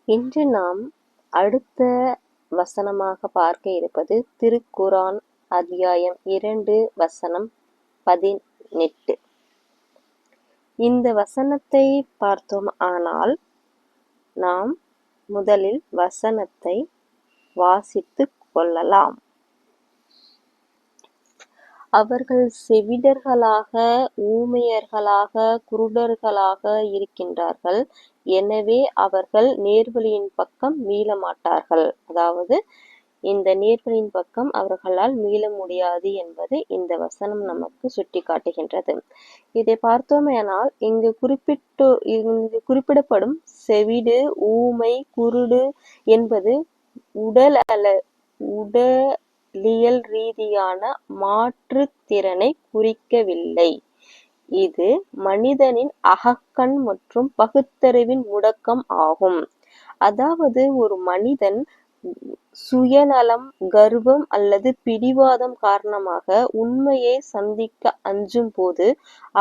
இன்று நாம் அடுத்த வசனமாக பார்க்க இருப்பது திருக்குரான் அத்தியாயம் 2 வசனம் 18. இந்த வசனத்தை பார்த்தோம் ஆனால் நாம் முதலில் வசனத்தை வாசித்து கொள்ளலாம். அவர்கள் செவிடர்களாக, ஊமையர்களாக, குருடர்களாக இருக்கின்றார்கள். எனவே அவர்கள் நேர்வழியின் பக்கம் மீள மாட்டார்கள். அதாவது இந்த நேர்வழியின் பக்கம் அவர்களால் மீள முடியாது என்பது இந்த வசனம் நமக்கு சுட்டி காட்டுகின்றது. இதை பார்த்தோமேனால் இங்கு குறிப்பிடப்படும் செவிடு, ஊமை, குருடு என்பது உடலியல் ரீதியான மாற்றுத்திறனை குறிக்கவில்லை. இது மனிதனின் அகக்கண் மற்றும் பகுத்தறிவின் முடக்கம் ஆகும். அதாவது ஒரு மனிதன் சுயநலம், கர்வம் அல்லது பிடிவாதம் காரணமாக உண்மையை சந்திக்க அஞ்சும் போது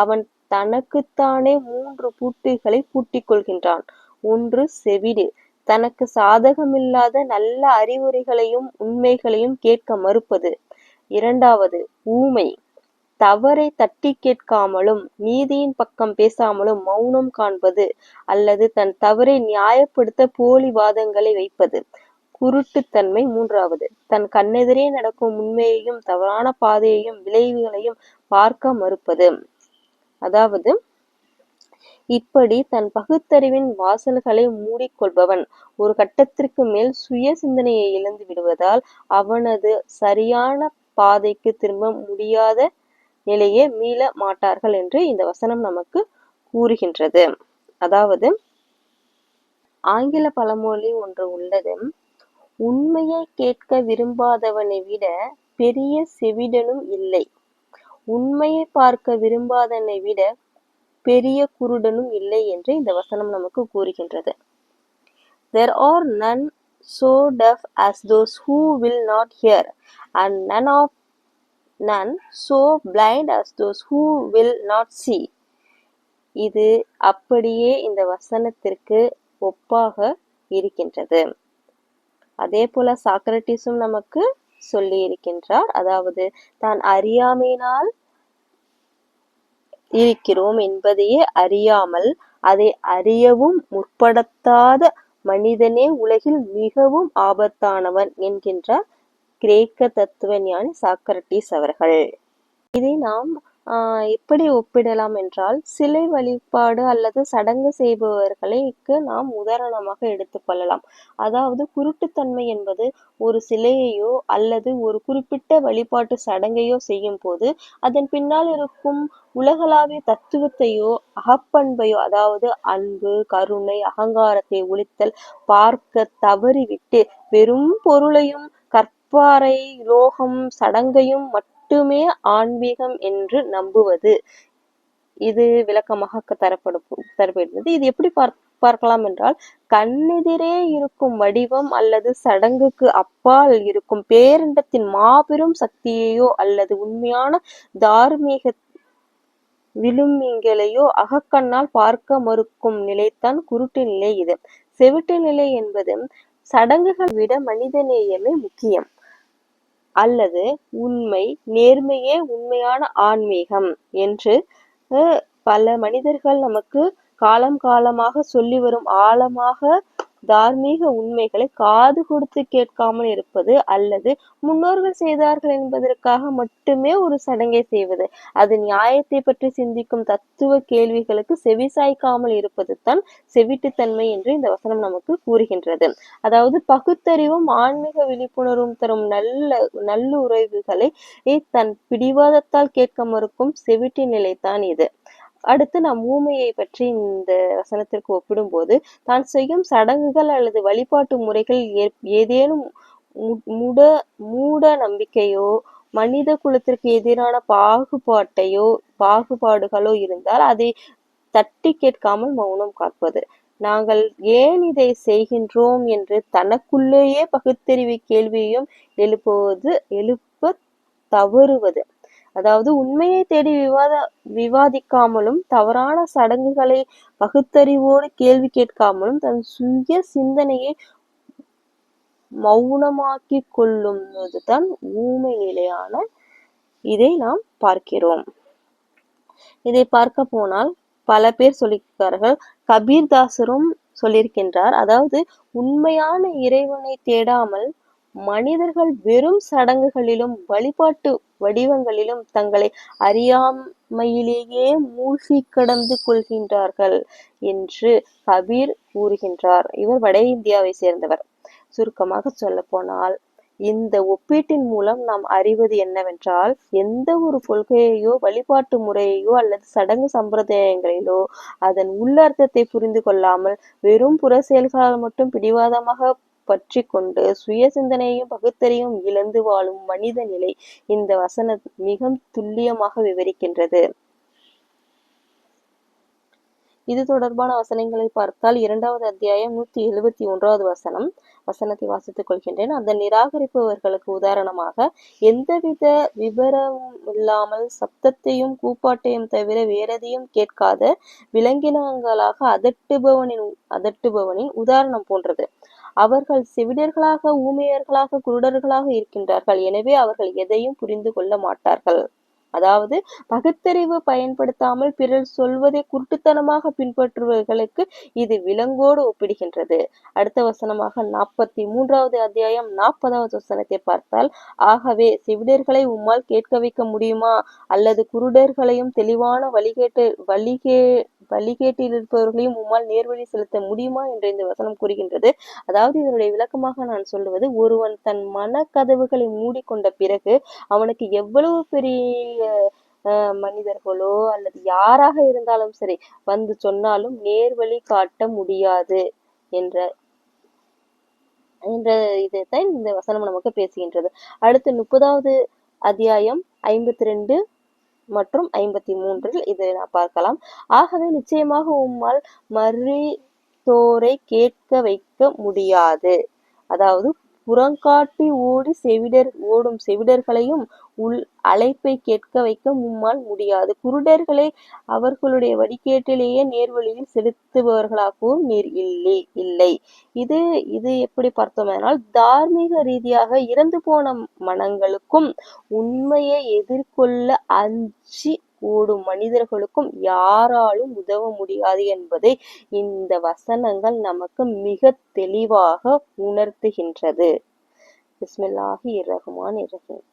அவன் தனக்குத்தானே 3 பூட்டுகளை பூட்டிக் கொள்கின்றான். ஒன்று செவிடு, தனக்கு சாதகமில்லாத நல்ல அறிவுரைகளையும் உண்மைகளையும் கேட்க மறுப்பது. இரண்டாவது ஊமை, தவறை தட்டி கேட்காமலும் நீதியின் பக்கம் பேசாமலும் மௌனம் காண்பது அல்லது தன் தவறை நியாயப்படுத்த போலி வாதங்களை வைப்பது. குருட்டுத்தன்மை மூன்றாவது, தன் கண்ணெதிரே நடக்கும் உண்மையையும் தவறான பாதையையும் விளைவுகளையும் பார்க்க மறுப்பது. அதாவது இப்படி தன் பகுத்தறிவின் வாசல்களை மூடிக்கொள்பவன் ஒரு கட்டத்திற்கு மேல் சுய சிந்தனையை இழந்து விடுவதால் அவனது சரியான பாதைக்கு திரும்ப முடியாத நிலையே மீள மாட்டார்கள் என்று இந்த வசனம் நமக்கு கூறுகின்றது. அதாவது ஆங்கில பழமொழி ஒன்று உள்ளது, உண்மையை கேட்க விரும்பாதவனை விட பெரிய செவிடனும் இல்லை, உண்மையை பார்க்க விரும்பாதவனை விட பெரிய குருடனும் இல்லை என்று இந்த வசனம் நமக்கு கூறுகின்றது. There are none so deaf as those who will not hear, and none so blind as those who will not see. இது அப்படியே இந்த வசனத்திற்கு ஒப்பாக இருக்கின்றது. அதே போல சாக்ரட்டிஸும் நமக்கு சொல்லி இருக்கின்றார். அதாவது தான் அறியாமையினால் இருக்கிறோம் என்பதையே அறியாமல் அதை அறியவும் முற்படுத்தாத மனிதனே உலகில் மிகவும் ஆபத்தானவன் என்கின்றார் கிரேக்க தத்துவ ஞானி சாக்ரட்டிஸ் அவர்கள். இதை நாம் எப்படி ஒப்பிடலாம் என்றால், சிலை வழிபாடு அல்லது சடங்கு செய்பவர்களுக்கு நாம் உதாரணமாக எடுத்துக்கொள்ளலாம். அதாவது குருட்டுத்தன்மை என்பது ஒரு சிலையையோ அல்லது ஒரு குறிப்பிட்ட வழிபாட்டு சடங்கையோ செய்யும் போது அதன் பின்னால் இருக்கும் உலகளாவிய தத்துவத்தையோ அகப்பண்பையோ, அதாவது அன்பு, கருணை, அகங்காரத்தை ஒழித்தல் பார்க்க தவறிவிட்டு வெறும் பொருளையும் கற்பாறை, லோகம், சடங்கையும் மட்டுமே ஆன்மீகம் என்று நம்புவது. இது விளக்கமாக தரப்படுகிறது. இது எப்படி பார்க்கலாம் என்றால், கண்ணெதிரே இருக்கும் வடிவம் அல்லது சடங்குக்கு அப்பால் இருக்கும் பேரண்டத்தின் மாபெரும் சக்தியையோ அல்லது உண்மையான தார்மீக விழுமியங்களையோ அகக்கண்ணால் பார்க்க மறுக்கும் நிலைத்தான் குருட்டு நிலை. இது செவிட்டு நிலை என்பது சடங்குகள் விட மனிதநேயமே முக்கியம் அல்லது உண்மை, நேர்மையே உண்மையான ஆன்மீகம் என்று பல மனிதர்கள் நமக்கு காலம் காலமாக சொல்லி வரும் ஆழமாக தார்மீக உண்மைகளை காது கொடுத்து கேட்காமல் இருப்பது அல்லது முன்னோர்கள் செய்தார்கள் என்பதற்காக மட்டுமே ஒரு சடங்கை செய்வது, அது நியாயத்தை பற்றி சிந்திக்கும் தத்துவ கேள்விகளுக்கு செவிசாய்க்காமல் இருப்பது தான் செவிட்டுத்தன்மை என்று இந்த வசனம் நமக்கு கூறுகின்றது. அதாவது பகுத்தறிவும் ஆன்மீக விழிப்புணர்வும் தரும் நல்லுறவுகளை தன் பிடிவாதத்தால் கேட்க மறுக்கும் செவிட்டு நிலைத்தான் இது. அடுத்து நாம் ஊமையை பற்றி இந்த வசனத்திற்கு ஒப்பிடும்போது, தான் செய்யும் சடங்குகள் அல்லது வழிபாட்டு முறைகள் ஏதேனும் மூட நம்பிக்கையோ மனித குலத்திற்கு எதிரான பாகுபாடுகளோ இருந்தால் அதை தட்டி கேட்காமல் மௌனம் காப்பது. நாங்கள் ஏன் இதை செய்கின்றோம் என்று தனக்குள்ளேயே பகுத்தறிவு கேள்வியையும் எழுப்ப தவறுவது. அதாவது உண்மையை தேடி விவாதிக்காமலும் தவறான சடங்குகளை பகுத்தறிவோடு கேள்வி கேட்காமலும் தன் சுய சிந்தனையை மௌனமாக்கிக் கொள்ளும்போதுதான் ஊமை நிலையான இதை நாம் பார்க்கிறோம். இதை பார்க்க போனால் பல பேர் சொல்லியிருக்கிறார்கள். கபீர்தாசரும் சொல்லியிருக்கின்றார். அதாவது உண்மையான இறைவனை தேடாமல் மனிதர்கள் வெறும் சடங்குகளிலும் வழிபாட்டு வடிவங்களிலும் தங்களை அறியாமையிலேயே மூழ்கி கடந்து கொள்கின்றார்கள் என்று கபீர் கூறுகின்றார். இவர் வட இந்தியாவை சேர்ந்தவர். சுருக்கமாக சொல்ல போனால் இந்த ஒப்பீட்டின் மூலம் நாம் அறிவது என்னவென்றால், எந்த ஒரு கொள்கையையோ வழிபாட்டு முறையையோ அல்லது சடங்கு சம்பிரதாயங்களிலோ அதன் உள்ளர்த்தத்தை புரிந்து கொள்ளாமல் வெறும் புற செயல்களால் மட்டும் பிடிவாதமாக பற்றி கொண்டு சுய சிந்தனையும் பகுத்தறிவும் இழந்து வாழும் மனித நிலை இந்த வசனம் மிக துல்லியமாக விவரிக்கின்றது. இது தொடர்பான வசனங்களை பார்த்தால் 2வது அத்தியாயம் 171வது வசனத்தை வாசித்துக் கொள்கின்றேன். அந்த நிராகரிப்பவர்களுக்கு உதாரணமாக, எந்தவித விபரமும் இல்லாமல் சப்தத்தையும் கூப்பாட்டையும் தவிர வேறெதையும் கேட்காத விலங்கினங்களாக அதட்டுபவனின் உதாரணம் போன்றது. அவர்கள் செவிடர்களாக, ஊமையர்களாக, குருடர்களாக இருக்கின்றார்கள். எனவே அவர்கள் எதையும் புரிந்து கொள்ள மாட்டார்கள். அதாவது பகுத்தறிவு பயன்படுத்தாமல் பிறர் சொல்வதை குருட்டுத்தனமாக பின்பற்றுபவர்களுக்கு இது விலங்கோடு ஒப்பிடுகின்றது. அடுத்த வசனமாக 43வது அத்தியாயம் 40வது வசனத்தை பார்த்தால், ஆகவே செவிடர்களை உம்மால் கேட்க வைக்க முடியுமா, அல்லது குருடர்களையும் தெளிவான வழிகேட்டில் இருப்பவர்களையும் உம்மால் நேர்வழி செலுத்த முடியுமா என்று இந்த வசனம் கூறுகின்றது. அதாவது இதனுடைய விளக்கமாக நான் சொல்லுவது, ஒருவன் தன் மனக்கதவுகளை மூடிக்கொண்ட பிறகு அவனுக்கு எவ்வளவு பெரிய மனிதர்களோ அல்லது யாராக இருந்தாலும் சரி வந்து சொன்னாலும் நேர்வழி காட்ட முடியாது என்ற இதைத்தான் இந்த வசனம் நமக்கு பேசுகின்றது. அடுத்து 30வது அத்தியாயம் 52 மற்றும் 53 இதை நான் பார்க்கலாம். ஆகவே நிச்சயமாக உம்மால் மரித்தோரை கேட்க வைக்க முடியாது. அதாவது புறங்காட்டி ஓடும் செவிடர்களையும் அழைப்பை கேட்க வைக்க உம்மால் முடியாது. குருடர்களை அவர்களுடைய வழிகேட்டிலேயே நேர்வழியில் செலுத்துபவர்களாகவும் நீர் இல்லை. இது எப்படி பார்த்தோம்னால், தார்மீக ரீதியாக இறந்து போன மனங்களுக்கும் உண்மையை எதிர்கொள்ள அஞ்சி ஓடும் மனிதர்களுக்கும் யாராலும் உதவ முடியாது என்பதை இந்த வசனங்கள் நமக்கு மிக தெளிவாக உணர்த்துகின்றது. பிஸ்மில்லாஹிர் ரஹ்மானிர் ரஹீம்.